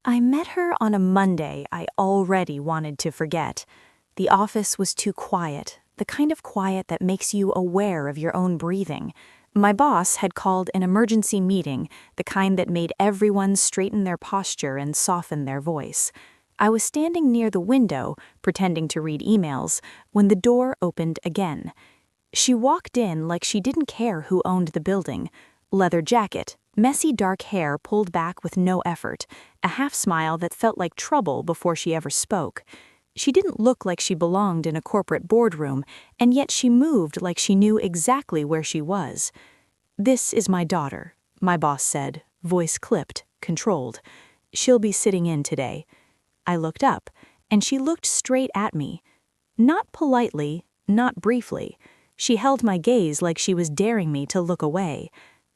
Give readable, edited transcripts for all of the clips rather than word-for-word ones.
I met her on a Monday I already wanted to forget. The office was too quiet, the kind of quiet that makes you aware of your own breathing. My boss had called an emergency meeting, the kind that made everyone straighten their posture and soften their voice. I was standing near the window, pretending to read emails, when the door opened again. She walked in like she didn't care who owned the building. Leather jacket, messy dark hair pulled back with no effort, a half-smile that felt like trouble before she ever spoke. She didn't look like she belonged in a corporate boardroom, and yet she moved like she knew exactly where she was. "This is my daughter," my boss said, voice clipped, controlled. "She'll be sitting in today." I looked up, and she looked straight at me. Not politely, not briefly. She held my gaze like she was daring me to look away.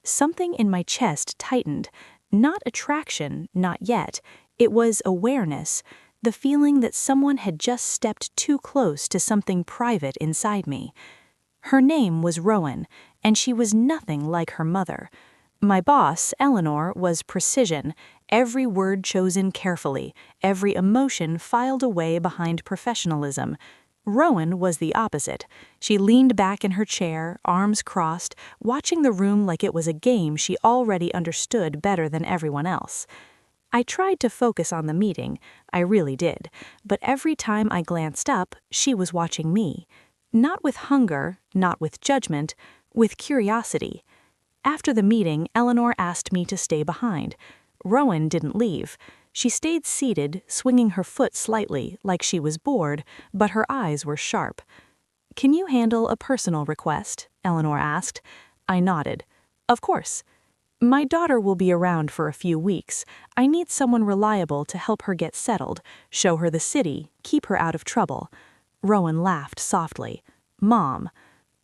Something in my chest tightened. Not attraction, not yet. It was awareness, the feeling that someone had just stepped too close to something private inside me. Her name was Rowan, and she was nothing like her mother. My boss, Eleanor, was precision, every word chosen carefully, every emotion filed away behind professionalism. Rowan was the opposite. She leaned back in her chair, arms crossed, watching the room like it was a game she already understood better than everyone else. I tried to focus on the meeting, I really did, but every time I glanced up, she was watching me. Not with hunger, not with judgment, with curiosity. After the meeting, Eleanor asked me to stay behind. Rowan didn't leave. She stayed seated, swinging her foot slightly, like she was bored, but her eyes were sharp. "Can you handle a personal request?" Eleanor asked. I nodded. "Of course. My daughter will be around for a few weeks. I need someone reliable to help her get settled, show her the city, keep her out of trouble." Rowan laughed softly. "Mom."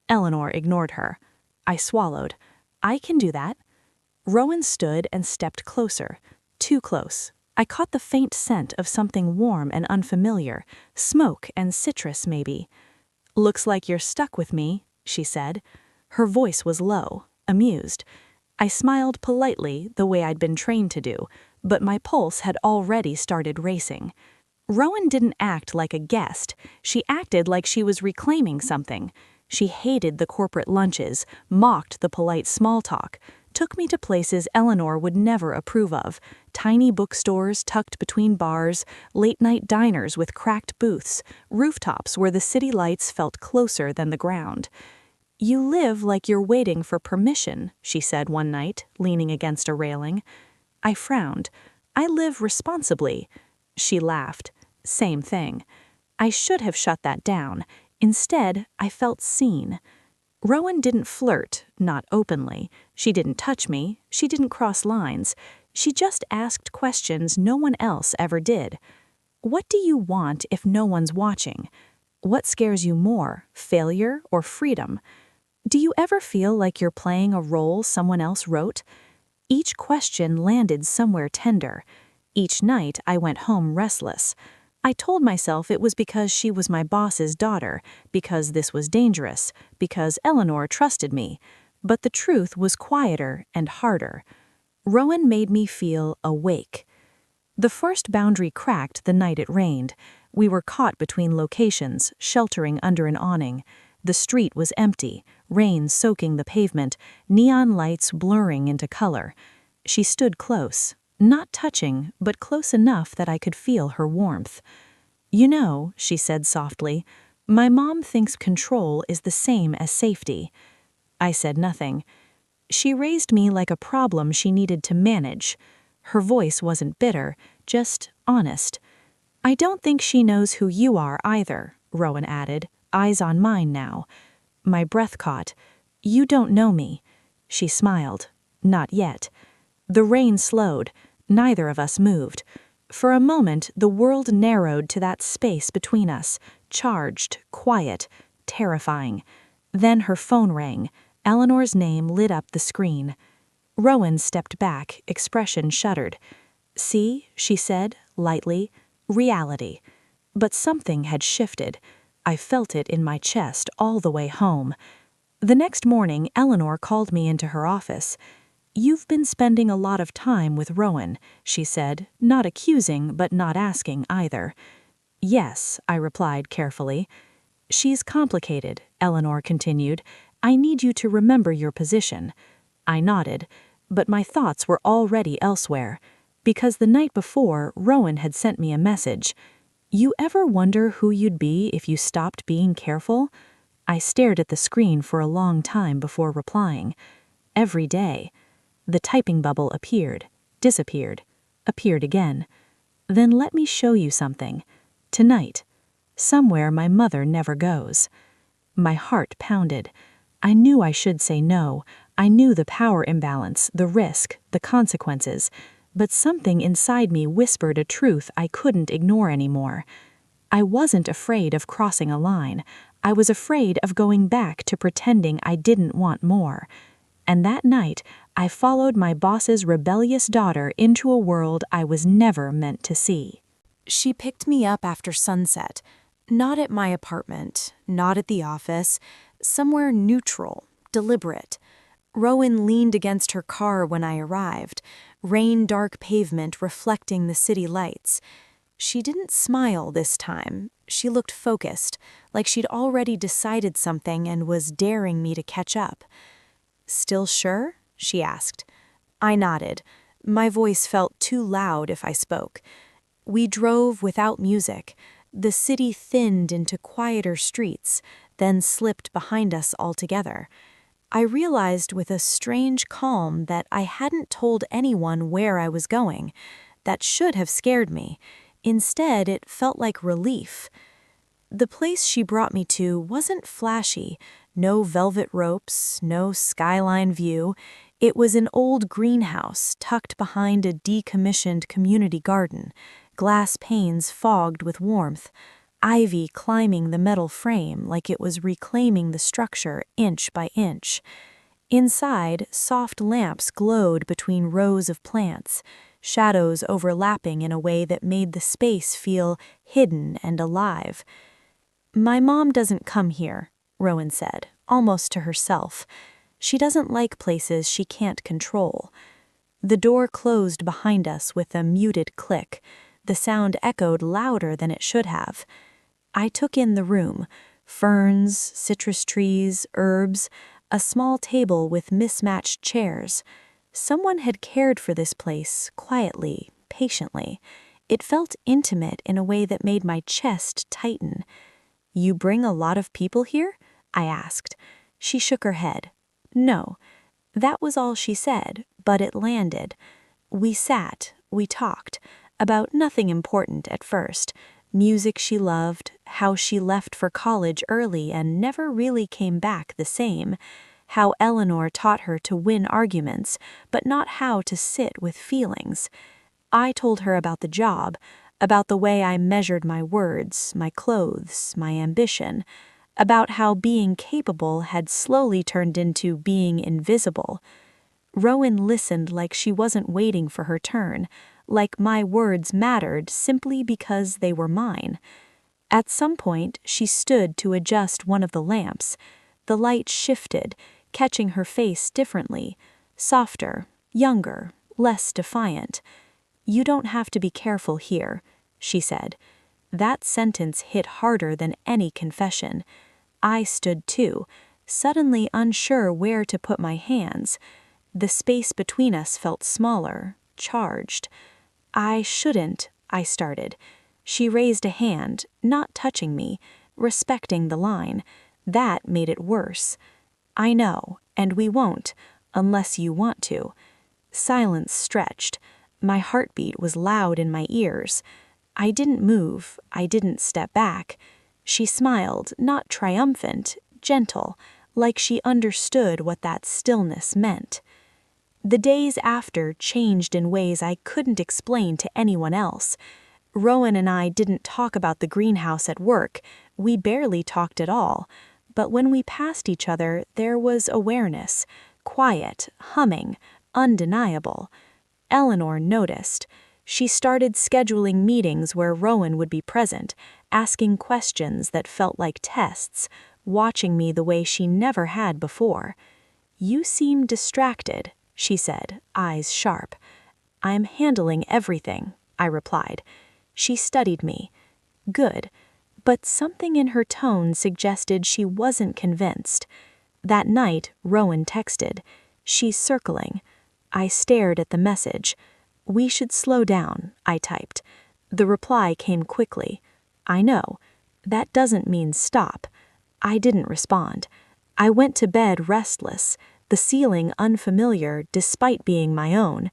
Eleanor ignored her. I swallowed. "I can do that." Rowan stood and stepped closer. Too close. I caught the faint scent of something warm and unfamiliar, smoke and citrus maybe. "Looks like you're stuck with me," she said. Her voice was low, amused. I smiled politely, the way I'd been trained to do, but my pulse had already started racing. Rowan didn't act like a guest. She acted like she was reclaiming something. She hated the corporate lunches, mocked the polite small talk, took me to places Eleanor would never approve of, tiny bookstores tucked between bars, late-night diners with cracked booths, rooftops where the city lights felt closer than the ground. "You live like you're waiting for permission," she said one night, leaning against a railing. I frowned. "I live responsibly." She laughed. "Same thing." I should have shut that down. Instead, I felt seen. Rowan didn't flirt, not openly. She didn't touch me. She didn't cross lines. She just asked questions no one else ever did. "What do you want if no one's watching? What scares you more, failure or freedom? Do you ever feel like you're playing a role someone else wrote?" Each question landed somewhere tender. Each night I went home restless. I told myself it was because she was my boss's daughter, because this was dangerous, because Eleanor trusted me. But the truth was quieter and harder. Rowan made me feel awake. The first boundary cracked the night it rained. We were caught between locations, sheltering under an awning. The street was empty, rain soaking the pavement, neon lights blurring into color. She stood close. Not touching, but close enough that I could feel her warmth. "You know," she said softly, "my mom thinks control is the same as safety." I said nothing. She raised me like a problem she needed to manage. Her voice wasn't bitter, just honest. "I don't think she knows who you are either," Rowan added, eyes on mine now. My breath caught. "You don't know me." She smiled. "Not yet." The rain slowed. Neither of us moved. For a moment, the world narrowed to that space between us, charged, quiet, terrifying. Then her phone rang. Eleanor's name lit up the screen. Rowan stepped back, expression shuddered. "See," she said, lightly, "reality." But something had shifted. I felt it in my chest all the way home. The next morning, Eleanor called me into her office. "You've been spending a lot of time with Rowan," she said, not accusing but not asking either. "Yes," I replied carefully. "She's complicated," Eleanor continued. "I need you to remember your position." I nodded, but my thoughts were already elsewhere, because the night before, Rowan had sent me a message. "You ever wonder who you'd be if you stopped being careful?" I stared at the screen for a long time before replying. "Every day." The typing bubble appeared, disappeared, appeared again. "Then let me show you something. Tonight. Somewhere my mother never goes." My heart pounded. I knew I should say no. I knew the power imbalance, the risk, the consequences, but something inside me whispered a truth I couldn't ignore anymore. I wasn't afraid of crossing a line. I was afraid of going back to pretending I didn't want more. And that night, I followed my boss's rebellious daughter into a world I was never meant to see. She picked me up after sunset, not at my apartment, not at the office, somewhere neutral, deliberate. Rowan leaned against her car when I arrived, rain-dark pavement reflecting the city lights. She didn't smile this time. She looked focused, like she'd already decided something and was daring me to catch up. "Still sure?" she asked. I nodded. My voice felt too loud if I spoke. We drove without music. The city thinned into quieter streets, then slipped behind us altogether. I realized with a strange calm that I hadn't told anyone where I was going. That should have scared me. Instead, it felt like relief. The place she brought me to wasn't flashy. No velvet ropes, no skyline view. It was an old greenhouse tucked behind a decommissioned community garden, glass panes fogged with warmth, ivy climbing the metal frame like it was reclaiming the structure inch by inch. Inside, soft lamps glowed between rows of plants, shadows overlapping in a way that made the space feel hidden and alive. "My mom doesn't come here," Rowan said, almost to herself. "She doesn't like places she can't control." The door closed behind us with a muted click. The sound echoed louder than it should have. I took in the room. Ferns, citrus trees, herbs, a small table with mismatched chairs. Someone had cared for this place, quietly, patiently. It felt intimate in a way that made my chest tighten. "You bring a lot of people here?" I asked. She shook her head. "No." That was all she said, but it landed. We sat, we talked, about nothing important at first. Music she loved, how she left for college early and never really came back the same, how Eleanor taught her to win arguments, but not how to sit with feelings. I told her about the job, about the way I measured my words, my clothes, my ambition, about how being capable had slowly turned into being invisible. Rowan listened like she wasn't waiting for her turn, like my words mattered simply because they were mine. At some point, she stood to adjust one of the lamps. The light shifted, catching her face differently, softer, younger, less defiant. "You don't have to be careful here," she said. That sentence hit harder than any confession. I stood too, suddenly unsure where to put my hands. The space between us felt smaller, charged. "I shouldn't," I started. She raised a hand, not touching me, respecting the line. That made it worse. "I know, and we won't, unless you want to." Silence stretched. My heartbeat was loud in my ears. I didn't move, I didn't step back. She smiled, not triumphant, gentle, like she understood what that stillness meant. The days after changed in ways I couldn't explain to anyone else. Rowan and I didn't talk about the greenhouse at work. We barely talked at all. But when we passed each other, there was awareness, quiet, humming, undeniable. Eleanor noticed. She started scheduling meetings where Rowan would be present, asking questions that felt like tests, watching me the way she never had before. "You seem distracted," she said, eyes sharp. "I'm handling everything," I replied. She studied me. Good. But something in her tone suggested she wasn't convinced. That night, Rowan texted, "She's circling." I stared at the message. "We should slow down," I typed. The reply came quickly. "I know. That doesn't mean stop." I didn't respond. I went to bed restless, the ceiling unfamiliar despite being my own.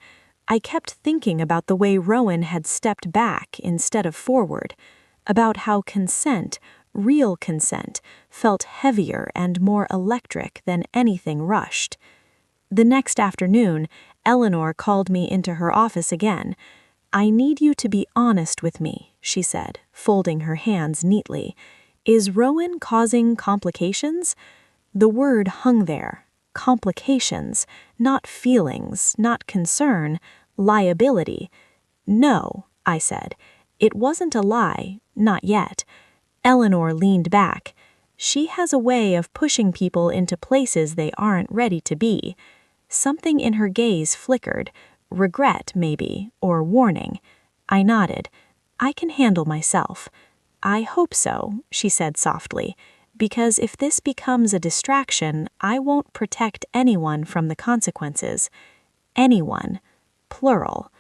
I kept thinking about the way Rowan had stepped back instead of forward, about how consent, real consent, felt heavier and more electric than anything rushed. The next afternoon, Eleanor called me into her office again. "I need you to be honest with me," she said, folding her hands neatly. "Is Rowan causing complications?" The word hung there. Complications, not feelings, not concern, liability. "No," I said. It wasn't a lie, not yet. Eleanor leaned back. "She has a way of pushing people into places they aren't ready to be." Something in her gaze flickered. Regret, maybe, or warning. I nodded. "I can handle myself." "I hope so," she said softly, "because if this becomes a distraction, I won't protect anyone from the consequences." Anyone. Plural.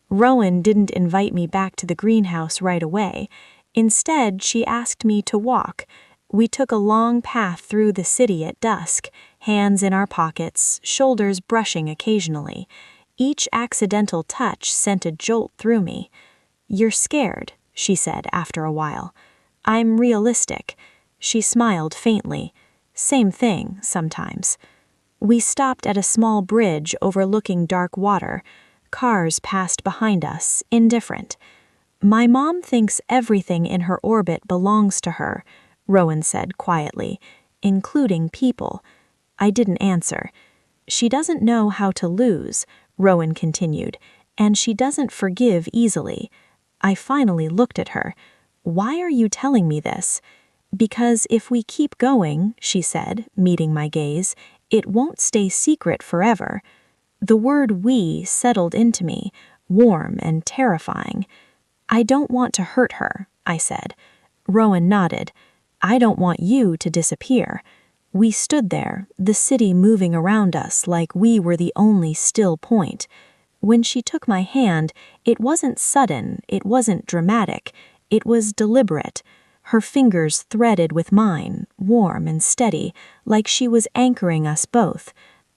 Rowan didn't invite me back to the greenhouse right away. Instead, she asked me to walk. We took a long path through the city at dusk, hands in our pockets, shoulders brushing occasionally. Each accidental touch sent a jolt through me. "You're scared," she said after a while. "I'm realistic." She smiled faintly. "Same thing, sometimes." We stopped at a small bridge overlooking dark water. Cars passed behind us, indifferent. "My mom thinks everything in her orbit belongs to her," Rowan said quietly, "including people." I didn't answer. "She doesn't know how to lose," Rowan continued, "and she doesn't forgive easily." I finally looked at her. "Why are you telling me this?" "Because if we keep going," she said, meeting my gaze, "it won't stay secret forever." The word "we" settled into me, warm and terrifying. "I don't want to hurt her," I said. Rowan nodded. "I don't want you to disappear." We stood there, the city moving around us like we were the only still point. When she took my hand, it wasn't sudden, it wasn't dramatic, it was deliberate. Her fingers threaded with mine, warm and steady, like she was anchoring us both.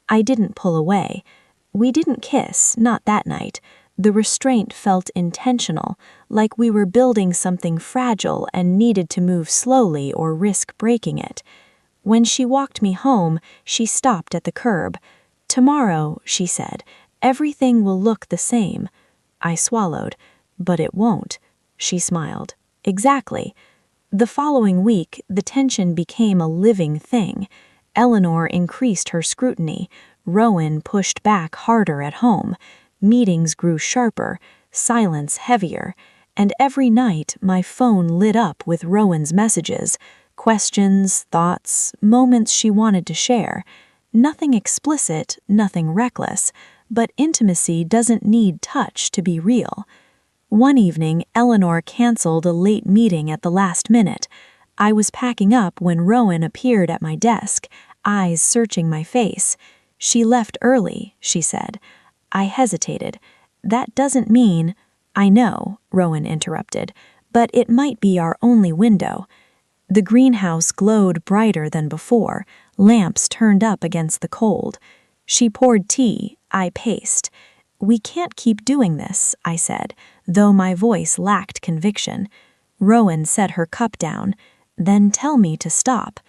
I didn't pull away. We didn't kiss, not that night. The restraint felt intentional, like we were building something fragile and needed to move slowly or risk breaking it. When she walked me home, she stopped at the curb. "Tomorrow," she said, "everything will look the same." I swallowed. "But it won't." She smiled. "Exactly." The following week, the tension became a living thing. Eleanor increased her scrutiny. Rowan pushed back harder at home. Meetings grew sharper, silence heavier, and every night my phone lit up with Rowan's messages. Questions, thoughts, moments she wanted to share. Nothing explicit, nothing reckless, but intimacy doesn't need touch to be real. One evening, Eleanor canceled a late meeting at the last minute. I was packing up when Rowan appeared at my desk, eyes searching my face. "She left early," she said. I hesitated. "That doesn't mean—" "I know," Rowan interrupted, "but it might be our only window." The greenhouse glowed brighter than before, lamps turned up against the cold. She poured tea, I paced. "We can't keep doing this," I said, though my voice lacked conviction. Rowan set her cup down. "Then tell me to stop."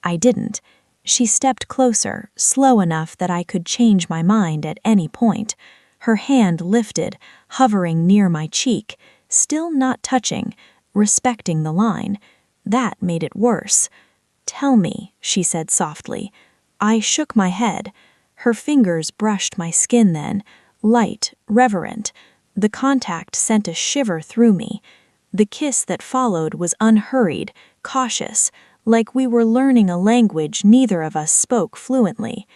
I didn't. She stepped closer, slow enough that I could change my mind at any point. Her hand lifted, hovering near my cheek, still not touching, respecting the line. That made it worse. "Tell me," she said softly. I shook my head. Her fingers brushed my skin then, light, reverent. The contact sent a shiver through me. The kiss that followed was unhurried, cautious, like we were learning a language neither of us spoke fluently.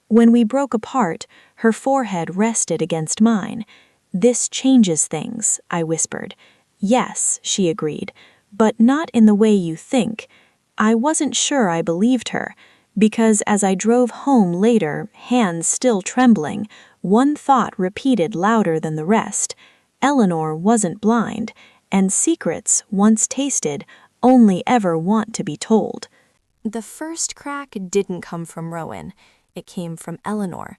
When we broke apart, Her forehead rested against mine. "This changes things," I whispered. "Yes," she agreed, "but not in the way you think." I wasn't sure I believed her, because as I drove home later, hands still trembling, one thought repeated louder than the rest. Eleanor wasn't blind, and secrets, once tasted, only ever want to be told. The first crack didn't come from Rowan. It came from Eleanor.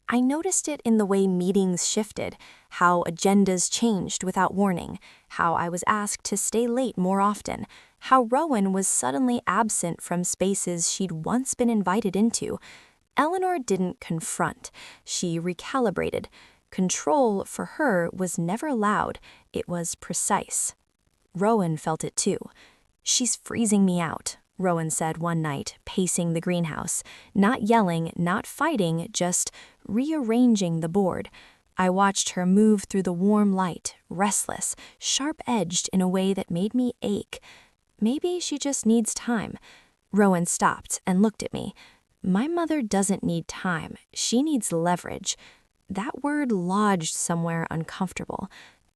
I noticed it in the way meetings shifted, how agendas changed without warning, how I was asked to stay late more often, how Rowan was suddenly absent from spaces she'd once been invited into. Eleanor didn't confront. She recalibrated. Control, for her, was never loud. It was precise. Rowan felt it too. "She's freezing me out," Rowan said one night, pacing the greenhouse. Not yelling, not fighting, just rearranging the board. I watched her move through the warm light, restless, sharp-edged in a way that made me ache. Maybe she just needs time. Rowan stopped and looked at me. "My mother doesn't need time. She needs leverage." That word lodged somewhere uncomfortable.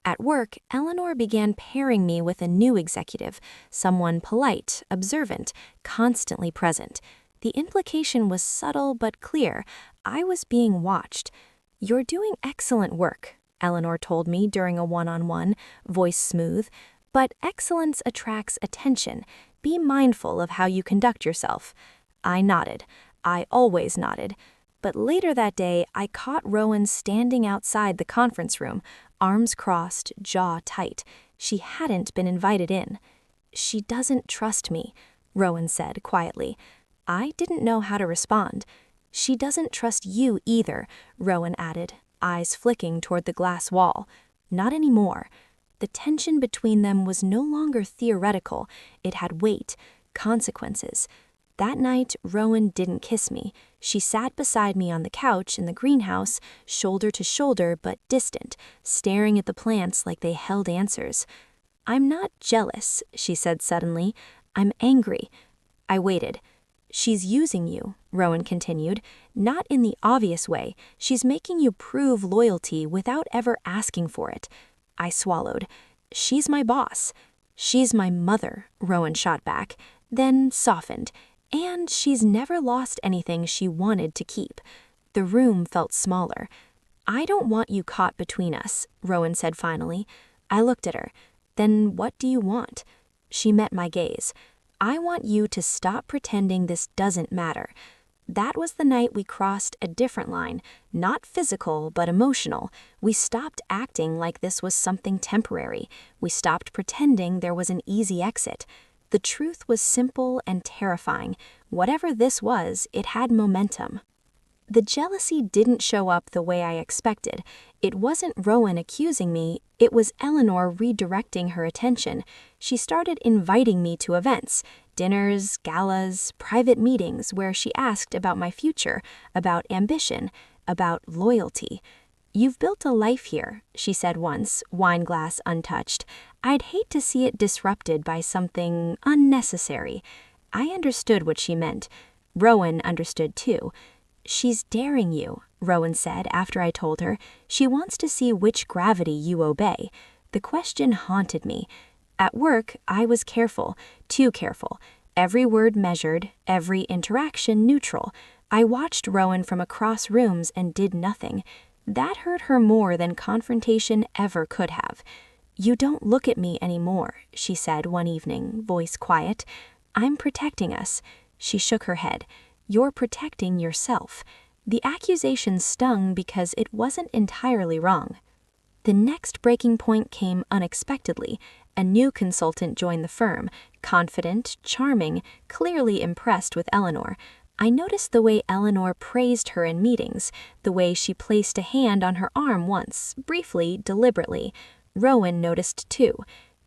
At work, Eleanor began pairing me with a new executive, someone polite, observant, constantly present. The implication was subtle but clear. I was being watched. "You're doing excellent work," Eleanor told me during a one-on-one, voice smooth. "But excellence attracts attention. Be mindful of how you conduct yourself." I nodded. I always nodded. But later that day, I caught Rowan standing outside the conference room, arms crossed, jaw tight. She hadn't been invited in. "She doesn't trust me," Rowan said quietly. I didn't know how to respond. "She doesn't trust you either," Rowan added, eyes flicking toward the glass wall. "Not anymore." The tension between them was no longer theoretical. It had weight, consequences. That night, Rowan didn't kiss me. She sat beside me on the couch in the greenhouse, shoulder to shoulder but distant, staring at the plants like they held answers. "I'm not jealous," she said suddenly. "I'm angry." I waited. "She's using you," Rowan continued. "Not in the obvious way. She's making you prove loyalty without ever asking for it." I swallowed. "She's my boss." "She's my mother," Rowan shot back, then softened. "And she's never lost anything she wanted to keep." The room felt smaller. "I don't want you caught between us," Rowan said finally. I looked at her. "Then what do you want?" She met my gaze. "I want you to stop pretending this doesn't matter." That was the night we crossed a different line, not physical but emotional. We stopped acting like this was something temporary. We stopped pretending there was an easy exit. The truth was simple and terrifying. Whatever this was, it had momentum. The jealousy didn't show up the way I expected. It wasn't Rowan accusing me, it was Eleanor redirecting her attention. She started inviting me to events, dinners, galas, private meetings where she asked about my future, about ambition, about loyalty. "You've built a life here," she said once, wine glass untouched. "I'd hate to see it disrupted by something unnecessary." I understood what she meant. Rowan understood too. "She's daring you," Rowan said after I told her. "She wants to see which gravity you obey." The question haunted me. At work, I was careful, too careful. Every word measured, every interaction neutral. I watched Rowan from across rooms and did nothing. That hurt her more than confrontation ever could have. "You don't look at me anymore," she said one evening, voice quiet. "I'm protecting us." She shook her head. "You're protecting yourself." The accusation stung because it wasn't entirely wrong. The next breaking point came unexpectedly. A new consultant joined the firm, confident, charming, clearly impressed with Eleanor. I noticed the way Eleanor praised her in meetings, the way she placed a hand on her arm once, briefly, deliberately. Rowan noticed too.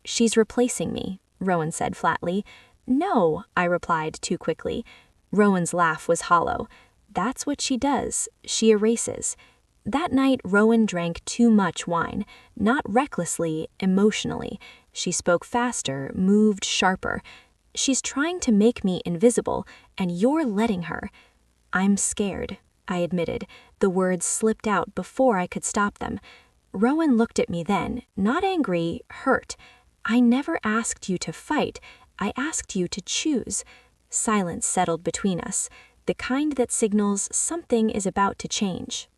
"She's replacing me," Rowan said flatly. "No," I replied too quickly. Rowan's laugh was hollow. "That's what she does. She erases." That night, Rowan drank too much wine, not recklessly, emotionally. She spoke faster, moved sharper. "She's trying to make me invisible, and you're letting her." "I'm scared," I admitted. The words slipped out before I could stop them. Rowan looked at me then, not angry, hurt. I never asked you to fight. I asked you to choose. Silence settled between us, the kind that signals something is about to change.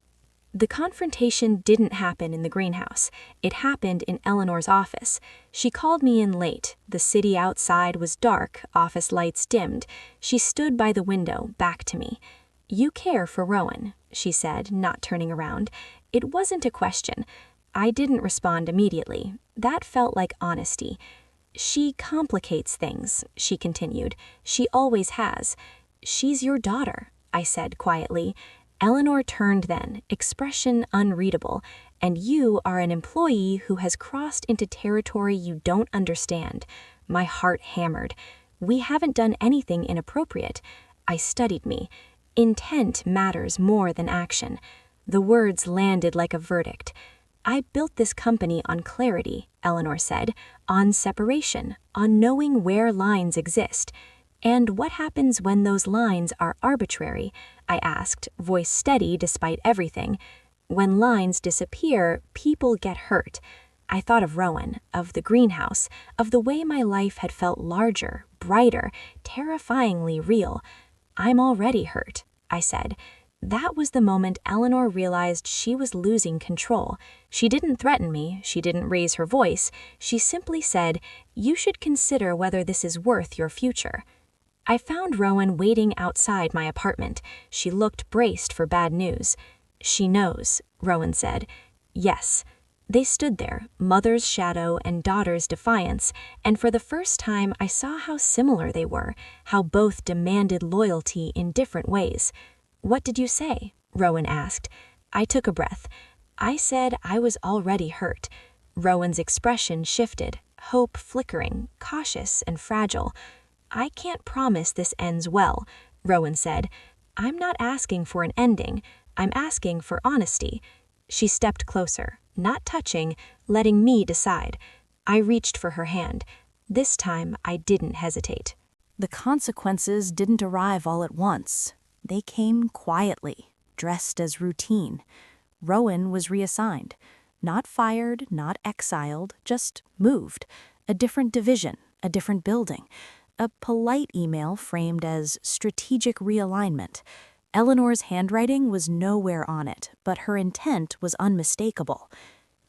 The confrontation didn't happen in the greenhouse. It happened in Eleanor's office. She called me in late. The city outside was dark, office lights dimmed. She stood by the window, back to me. "You care for Rowan," she said, not turning around. It wasn't a question. I didn't respond immediately. That felt like honesty. "She complicates things," she continued. "She always has." "She's your daughter," I said quietly. Eleanor turned then, expression unreadable. "And you are an employee who has crossed into territory you don't understand." My heart hammered. "We haven't done anything inappropriate." I studied me. Intent matters more than action. The words landed like a verdict. "I built this company on clarity," Eleanor said, "on separation, on knowing where lines exist." "And what happens when those lines are arbitrary?" I asked, voice steady despite everything. "When lines disappear, people get hurt." I thought of Rowan, of the greenhouse, of the way my life had felt larger, brighter, terrifyingly real. "I'm already hurt," I said. That was the moment Eleanor realized she was losing control. She didn't threaten me, she didn't raise her voice, she simply said, "You should consider whether this is worth your future." I found Rowan waiting outside my apartment. She looked braced for bad news. "She knows," Rowan said. "Yes." They stood there, mother's shadow and daughter's defiance, and for the first time I saw how similar they were, how both demanded loyalty in different ways. "What did you say?" Rowan asked. I took a breath. I said I was already hurt. Rowan's expression shifted, hope flickering, cautious and fragile. "I can't promise this ends well," Rowan said. "I'm not asking for an ending. I'm asking for honesty." She stepped closer, not touching, letting me decide. I reached for her hand. This time I didn't hesitate. The consequences didn't arrive all at once. They came quietly, dressed as routine. Rowan was reassigned. Not fired, not exiled, just moved. A different division, a different building. A polite email framed as strategic realignment. Eleanor's handwriting was nowhere on it, but her intent was unmistakable.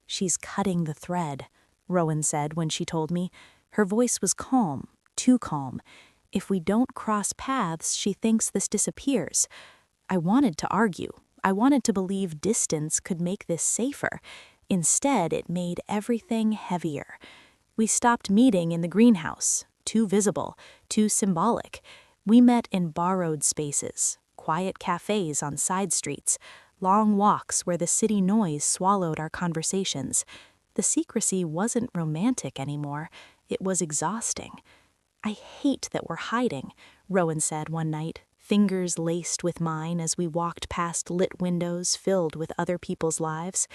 "She's cutting the thread," Rowan said when she told me. Her voice was calm, too calm. "If we don't cross paths, she thinks this disappears." I wanted to argue. I wanted to believe distance could make this safer. Instead, it made everything heavier. We stopped meeting in the greenhouse. Too visible, too symbolic. We met in borrowed spaces, quiet cafes on side streets, long walks where the city noise swallowed our conversations. The secrecy wasn't romantic anymore. It was exhausting. "I hate that we're hiding," Rowan said one night, fingers laced with mine as we walked past lit windows filled with other people's lives.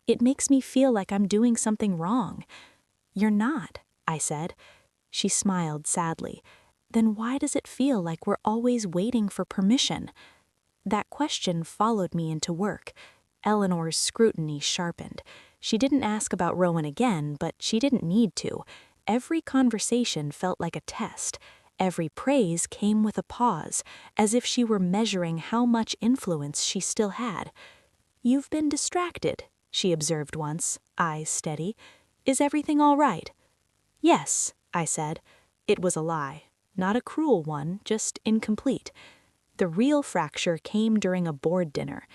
"It makes me feel like I'm doing something wrong." "You're not," I said. She smiled sadly. "Then why does it feel like we're always waiting for permission?" That question followed me into work. Eleanor's scrutiny sharpened. She didn't ask about Rowan again, but she didn't need to. Every conversation felt like a test. Every praise came with a pause, as if she were measuring how much influence she still had. "You've been distracted," she observed once, eyes steady. "Is everything all right?" "Yes," I said. It was a lie. Not a cruel one, just incomplete. The real fracture came during a board dinner.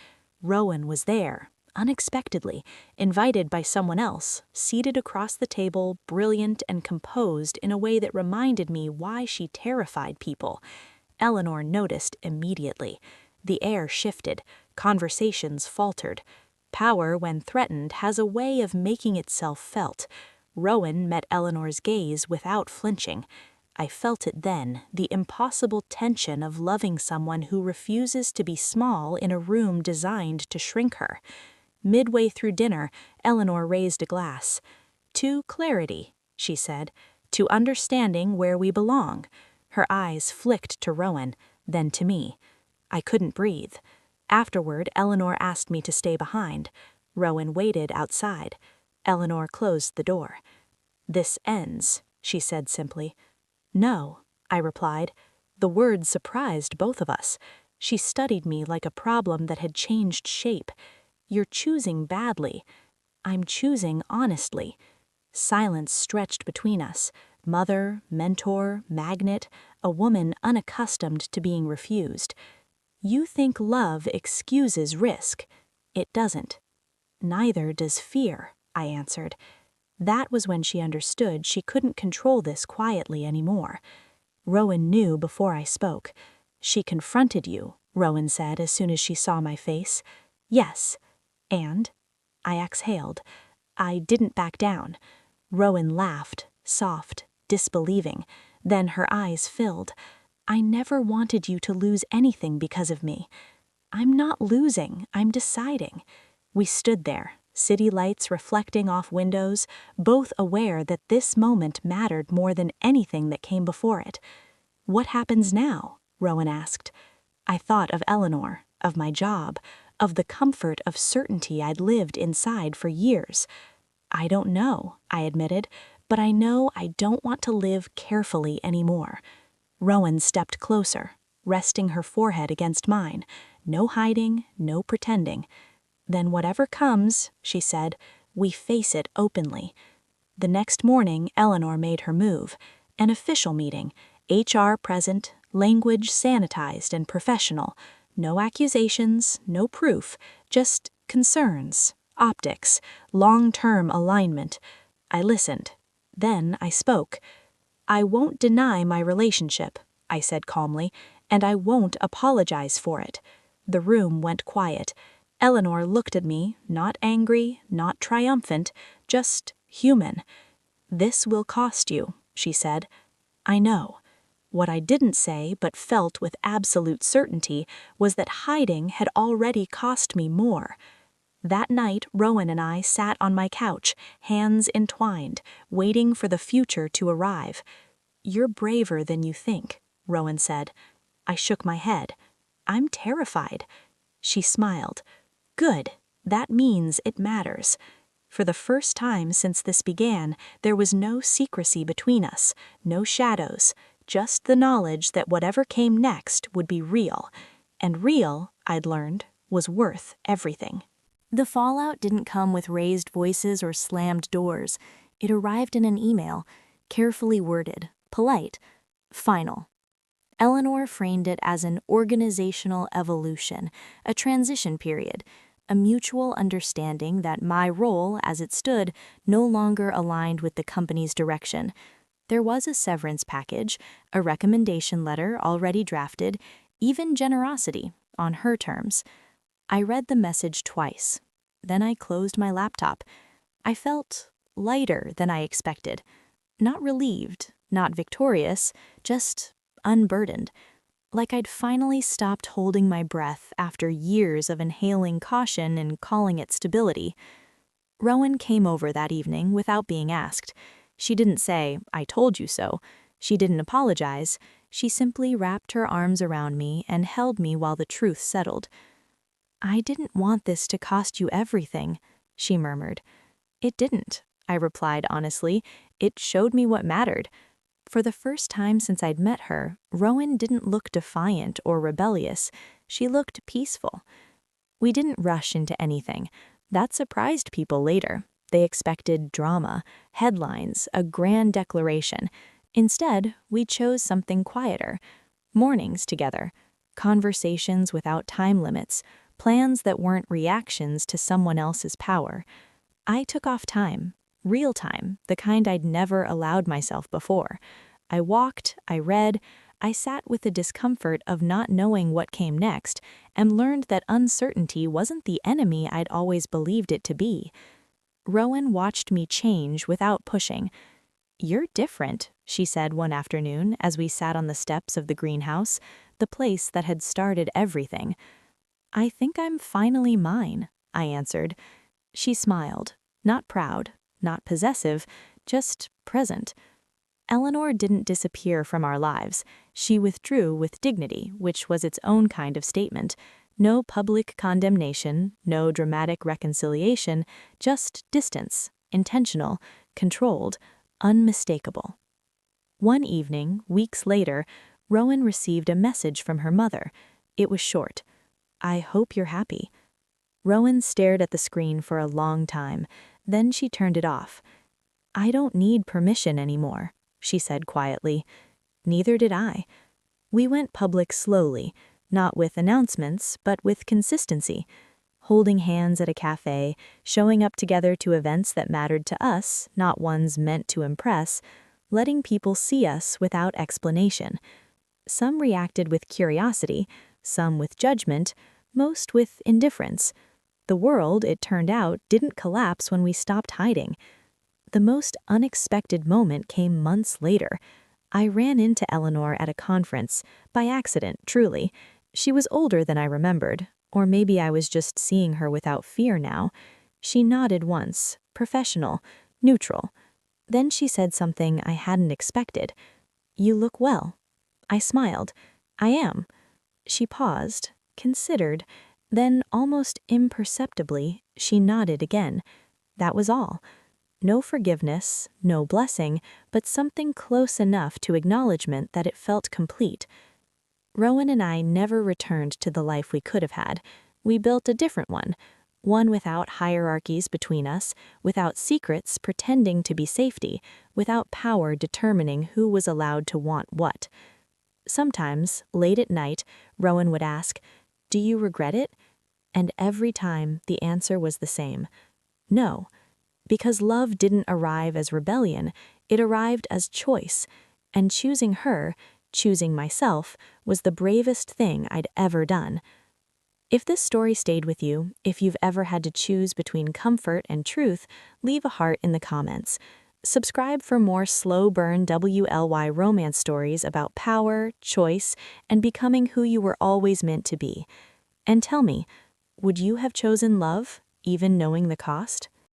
Rowan was there, unexpectedly, invited by someone else, seated across the table, brilliant and composed in a way that reminded me why she terrified people. Eleanor noticed immediately. The air shifted, conversations faltered. Power, when threatened, has a way of making itself felt. Rowan met Eleanor's gaze without flinching. I felt it then, the impossible tension of loving someone who refuses to be small in a room designed to shrink her. Midway through dinner, Eleanor raised a glass. "To clarity," she said, "to understanding where we belong." Her eyes flicked to Rowan, then to me. I couldn't breathe. Afterward, Eleanor asked me to stay behind. Rowan waited outside. Eleanor closed the door. "This ends," she said simply. "No," I replied. The words surprised both of us. She studied me like a problem that had changed shape. "You're choosing badly." "I'm choosing honestly." Silence stretched between us. Mother, mentor, magnet, a woman unaccustomed to being refused. "You think love excuses risk. It doesn't." "Neither does fear," I answered. That was when she understood she couldn't control this quietly anymore. Rowan knew before I spoke. "She confronted you," Rowan said as soon as she saw my face. "Yes." "And?" I exhaled. "I didn't back down." Rowan laughed, soft, disbelieving. Then her eyes filled. "I never wanted you to lose anything because of me." "I'm not losing, I'm deciding." We stood there, city lights reflecting off windows, both aware that this moment mattered more than anything that came before it. "What happens now?" Rowan asked. I thought of Eleanor, of my job, of the comfort of certainty I'd lived inside for years. "I don't know," I admitted, "but I know I don't want to live carefully anymore." Rowan stepped closer, resting her forehead against mine. No hiding, no pretending. "Then whatever comes," she said, "we face it openly." The next morning, Eleanor made her move. An official meeting, HR present, language sanitized and professional. No accusations, no proof, just concerns, optics, long-term alignment. I listened. Then I spoke. "I won't deny my relationship," I said calmly, "and I won't apologize for it." The room went quiet. Eleanor looked at me, not angry, not triumphant, just human. "This will cost you," she said. "I know." What I didn't say but felt with absolute certainty was that hiding had already cost me more. That night, Rowan and I sat on my couch, hands entwined, waiting for the future to arrive. "You're braver than you think," Rowan said. I shook my head. "I'm terrified." She smiled. "Good. That means it matters." For the first time since this began, there was no secrecy between us, no shadows, just the knowledge that whatever came next would be real. And real, I'd learned, was worth everything. The fallout didn't come with raised voices or slammed doors. It arrived in an email, carefully worded, polite, final. Eleanor framed it as an organizational evolution, a transition period, a mutual understanding that my role, as it stood, no longer aligned with the company's direction. There was a severance package, a recommendation letter already drafted, even generosity, on her terms. I read the message twice. Then I closed my laptop. I felt lighter than I expected. Not relieved, not victorious, just unburdened. Like I'd finally stopped holding my breath after years of inhaling caution and calling it stability. Rowan came over that evening without being asked. She didn't say, "I told you so." She didn't apologize. She simply wrapped her arms around me and held me while the truth settled. "I didn't want this to cost you everything," she murmured. "It didn't," I replied honestly. "It showed me what mattered." For the first time since I'd met her, Rowan didn't look defiant or rebellious. She looked peaceful. We didn't rush into anything. That surprised people later. They expected drama, headlines, a grand declaration. Instead, we chose something quieter. Mornings together, conversations without time limits, plans that weren't reactions to someone else's power. I took off time, real time, the kind I'd never allowed myself before. I walked, I read, I sat with the discomfort of not knowing what came next, and learned that uncertainty wasn't the enemy I'd always believed it to be. Rowan watched me change without pushing. "You're different," she said one afternoon as we sat on the steps of the greenhouse, the place that had started everything. "I think I'm finally mine," I answered. She smiled, not proud, not possessive, just present. Eleanor didn't disappear from our lives. She withdrew with dignity, which was its own kind of statement. No public condemnation, no dramatic reconciliation, just distance, intentional, controlled, unmistakable. One evening, weeks later, Rowan received a message from her mother. It was short. "I hope you're happy." Rowan stared at the screen for a long time. Then she turned it off. "I don't need permission anymore," she said quietly. Neither did I. We went public slowly, not with announcements, but with consistency. Holding hands at a cafe, showing up together to events that mattered to us, not ones meant to impress, letting people see us without explanation. Some reacted with curiosity, some with judgment, most with indifference. The world, it turned out, didn't collapse when we stopped hiding. The most unexpected moment came months later. I ran into Eleanor at a conference, by accident, truly. She was older than I remembered, or maybe I was just seeing her without fear now. She nodded once, professional, neutral. Then she said something I hadn't expected. "You look well." I smiled. "I am." She paused, considered, then almost imperceptibly, she nodded again. That was all. No forgiveness, no blessing, but something close enough to acknowledgement that it felt complete. Rowan and I never returned to the life we could have had. We built a different one. One without hierarchies between us, without secrets pretending to be safety, without power determining who was allowed to want what. Sometimes, late at night, Rowan would ask, "Do you regret it?" And every time, the answer was the same. No. Because love didn't arrive as rebellion, it arrived as choice. And choosing her, choosing myself, was the bravest thing I'd ever done. If this story stayed with you, if you've ever had to choose between comfort and truth, leave a heart in the comments. Subscribe for more slow-burn WLY romance stories about power, choice, and becoming who you were always meant to be. And tell me, would you have chosen love, even knowing the cost?